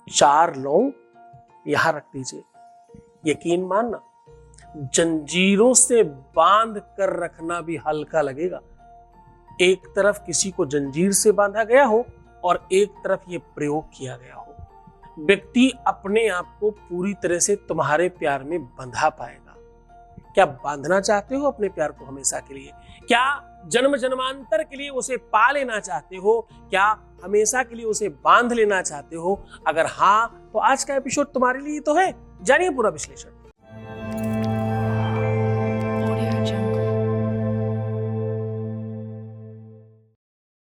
4 लौंग यहां रख दीजिए। यकीन मानना, जंजीरों से बांध कर रखना भी हल्का लगेगा। एक तरफ किसी को जंजीर से बांधा गया हो और एक तरफ ये प्रयोग किया गया हो, व्यक्ति अपने आप को पूरी तरह से तुम्हारे प्यार में बंधा पाएगा। क्या बांधना चाहते हो अपने प्यार को हमेशा के लिए? क्या जन्म जन्मांतर के लिए उसे पा लेना चाहते हो? क्या हमेशा के लिए उसे बांध लेना चाहते हो? अगर हाँ, तो आज का एपिसोड तुम्हारे लिए तो है। जानिए पूरा विश्लेषण।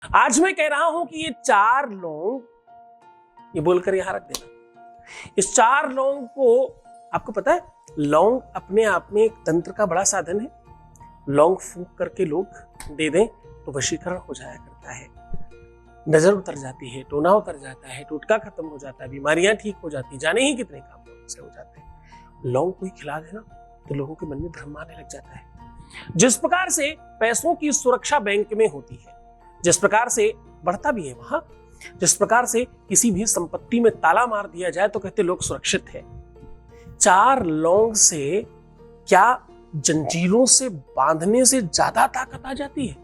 आज मैं कह रहा हूं कि ये 4 लौंग, ये बोलकर यहां रख देना। इस 4 लौंग को, आपको पता है लौंग अपने आप में एक तंत्र का बड़ा साधन है। लौंग फूंक करके लोग दे दें तो वशीकरण हो जाया करता है, नजर उतर जाती है, टोना उतर जाता है, टोटका खत्म हो जाता है, बीमारियां ठीक हो जाती, जाने ही कितने काम लोगों से हो जाते हैं। लौंग कोई खिला देना तो लोगों के मन में भ्रम आने लग जाता है। जिस प्रकार से पैसों की सुरक्षा बैंक में होती है, जिस प्रकार से बढ़ता भी है वहां, जिस प्रकार से किसी भी संपत्ति में ताला मार दिया जाए तो कहते लोग सुरक्षित है। 4 लौंग से क्या जंजीरों से बांधने से ज्यादा ताकत आ जाती है?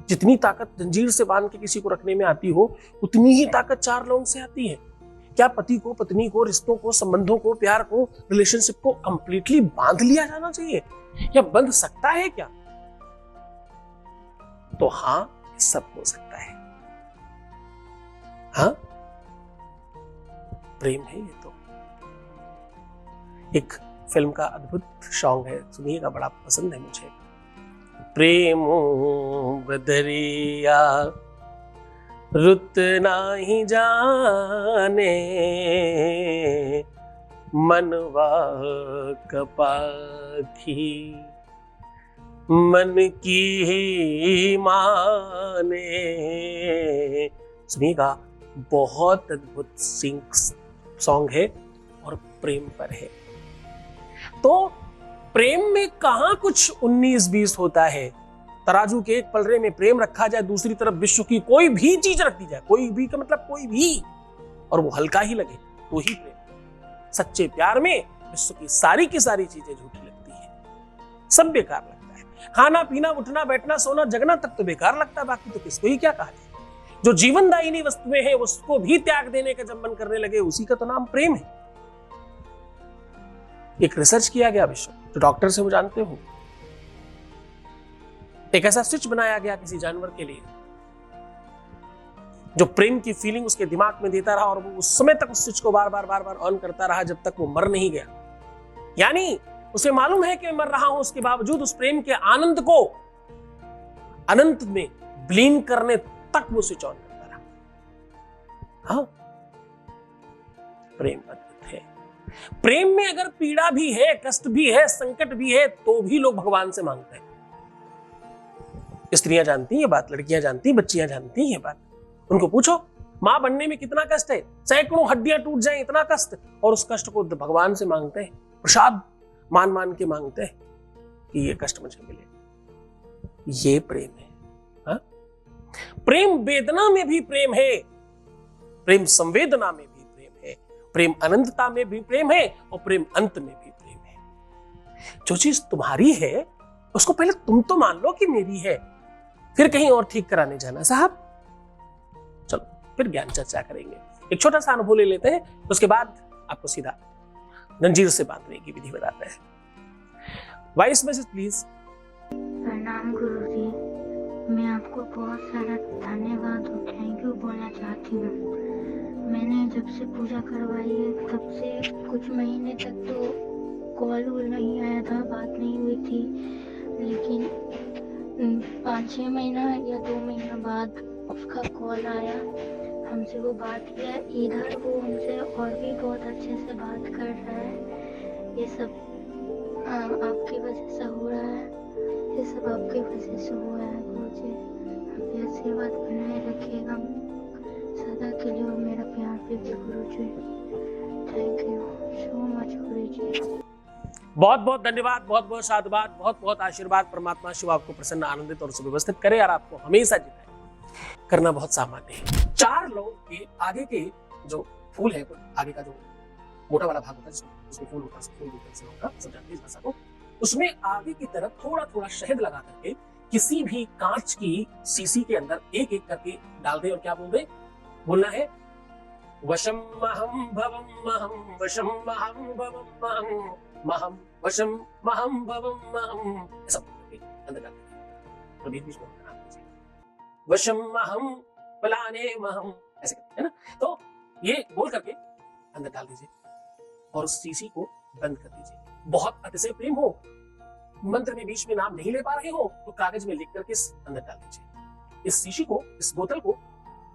जितनी ताकत जंजीर से बांध के किसी को रखने में आती हो, उतनी ही ताकत 4 लौंग से आती है। क्या पति को, पत्नी को, रिश्तों को, संबंधों को, प्यार को, रिलेशनशिप को कंप्लीटली बांध लिया जाना चाहिए या बंध सकता है क्या? तो हां, सब हो सकता है। हाँ, प्रेम है ये तो। एक फिल्म का अद्भुत सॉन्ग है, सुनिएगा, बड़ा पसंद है मुझे। प्रेम बदरिया रुत नाही जाने, मनवा कपाखी मन की ही माने। सुनिएगा, बहुत अद्भुत सॉन्ग है और प्रेम पर है। तो प्रेम में कहां कुछ 19-20 होता है। तराजू के एक पलड़े में प्रेम रखा जाए, दूसरी तरफ विश्व की कोई भी चीज रख दी जाए, कोई भी का मतलब कोई भी, और वो हल्का ही लगे तो ही प्रेम। सच्चे प्यार में विश्व की सारी चीजें झूठी लगती है, सब बेकार लगता है। खाना पीना, उठना बैठना, सोना जगना तक तो बेकार लगता है, बाकी तो किसको ही क्या कहा जाए। जो जीवनदायिनी वस्तुएं हैं उसको भी त्याग देने का जब मन करने लगे, उसी का तो नाम प्रेम है। एक रिसर्च किया गया विश्व, जो डॉक्टर से वो जानते हो, एक ऐसा स्विच बनाया गया किसी जानवर के लिए जो प्रेम की फीलिंग उसके दिमाग में देता रहा, और वो उस समय तक उस स्विच को बार बार ऑन करता रहा जब तक वो मर नहीं गया। यानी उसे मालूम है कि मैं मर रहा हूं, उसके बावजूद उस प्रेम के आनंद को अनंत में विलीन करने तक वो स्विच ऑन करता रहा। हाँ, प्रेम अद्भुत है। प्रेम में अगर पीड़ा भी है, कष्ट भी है, संकट भी है, तो भी लोग भगवान से मांगते हैं। स्त्रियां जानती हैं ये बात, लड़कियां जानती हैं, बच्चियां जानती हैं ये बात। उनको पूछो मां बनने में कितना कष्ट है, सैकड़ों हड्डियां टूट जाएं, इतना कष्ट, और उस कष्ट को भगवान से मांगते हैं, प्रसाद मान के मांगते हैं कि ये कष्ट मुझे मिले। ये प्रेम है। हा? प्रेम वेदना में भी प्रेम है, प्रेम संवेदना में भी प्रेम है, प्रेम अनंतता में भी प्रेम है, और प्रेम अंत में भी प्रेम है। जो चीज तुम्हारी है उसको पहले तुम तो मान लो कि मेरी है, फिर कहीं और ठीक कराने जाना। साहब चलो फिर ज्ञान चर्चा करेंगे। एक छोटा सा अनुभव ले लेते हैं, उसके बाद आपको सीधा जंजीर से बांधने की विधि बताते हैं। Voice message please. प्रणाम गुरुजी, मैं आपको बहुत सारा धन्यवाद और थैंक यू बोलना चाहती हूँ। मैंने जब से पूजा करवाई है तब से कुछ महीने तक तो कॉल नहीं आया था, बात नहीं हुई थी, लेकिन 5-6 महीना या 2 महीना बाद उसका कॉल आया, हमसे वो बात किया। इधर वो हमसे और भी बहुत अच्छे से बात कर रहा है। ये सब आपकी वजह से हो रहा है, ये सब आपकी वजह से हुआ है गुरुजी। आप ये आशीर्वाद बनाए रखिएगा सदा के लिए, और मेरा प्यार भी गुरुजी। थैंक यू सो मच गुरुजी। बहुत बहुत धन्यवाद, बहुत बहुत साधुवाद, बहुत बहुत आशीर्वाद। परमात्मा शिव आपको प्रसन्न, आनंदित और सुव्यवस्थित करे और आपको हमेशा जिताए। करना बहुत सामान्य है। 4 लोग के आगे के जो फूल है, आगे का जो मोटा वाला भाग होता है जिसमें फूल होता है, फूल होता है, सब जानते हैं इस भाषा को, उसमें आगे की तरफ थोड़ा थोड़ा शहद लगा करके किसी भी कांच की शीशी के अंदर एक एक करके डाल दे और क्या बोल दे, बोलना है वशम महम भवम महम वशम महम भवम महम महम वशम महम भवम महम, ऐसा बोल के अंदर डाल दे और बीच बीच में वशम महम फलाने महम, ऐसे है ना। तो ये बोल करके अंदर डाल दीजिए और उस शीशी को बंद कर दीजिए। बहुत अतिशय प्रेम हो, मंत्र में बीच में नाम नहीं ले पा रहे हो तो कागज में लिख करके अंदर डाल दीजिए। इस शीशी को, इस बोतल को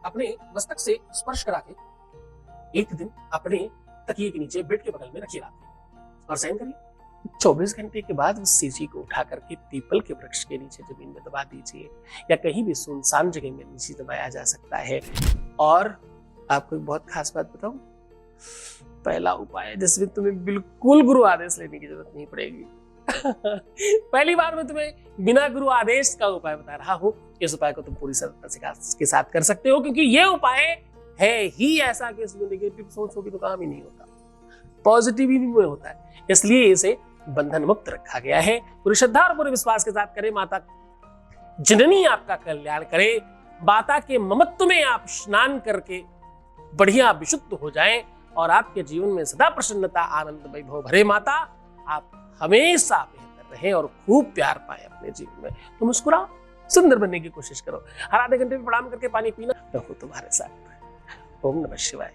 अपने मस्तक से स्पर्श करा के एक दिन अपने तकिए के नीचे बेड के बगल में रखिए रात में और शयन करिए। 24 घंटे के बाद उस शीशी को उठा करके पीपल के वृक्ष के नीचे जमीन में दबा दीजिए या कहीं भी सुनसान जगह में नीचे दबाया जा सकता है। और आपको एक बहुत खास बात बताऊं, पहला उपाय है जिसमें तुम्हें बिल्कुल गुरु आदेश लेने की जरूरत नहीं पड़ेगी। पहली बार मैं तुम्हें बिना गुरु आदेश का उपाय बता रहा हूं। इस उपाय को तुम पूरी सरलता के साथ कर सकते हो क्योंकि ये उपाय है ही ऐसा कि इसमें नेगेटिव सोचोगे तो काम ही नहीं होता, पॉजिटिविटी में होता है, इसलिए इसे बंधन मुक्त रखा गया है। पूरी श्रद्धा और पूरे विश्वास के साथ करें। माता जननी आपका कल्याण करे, माता के ममत्व में आप स्नान करके बढ़िया विशुद्ध हो जाएं और आपके जीवन में सदा प्रसन्नता, आनंद, वैभव भरे। माता आप हमेशा बेहतर रहें और खूब प्यार पाए अपने जीवन में। तो मुस्कुराओ, सुंदर बनने की कोशिश करो। हर आधे घंटे में प्रणाम करके पानी पीना, रहो तुम्हारे साथ। ओम नमः शिवाय।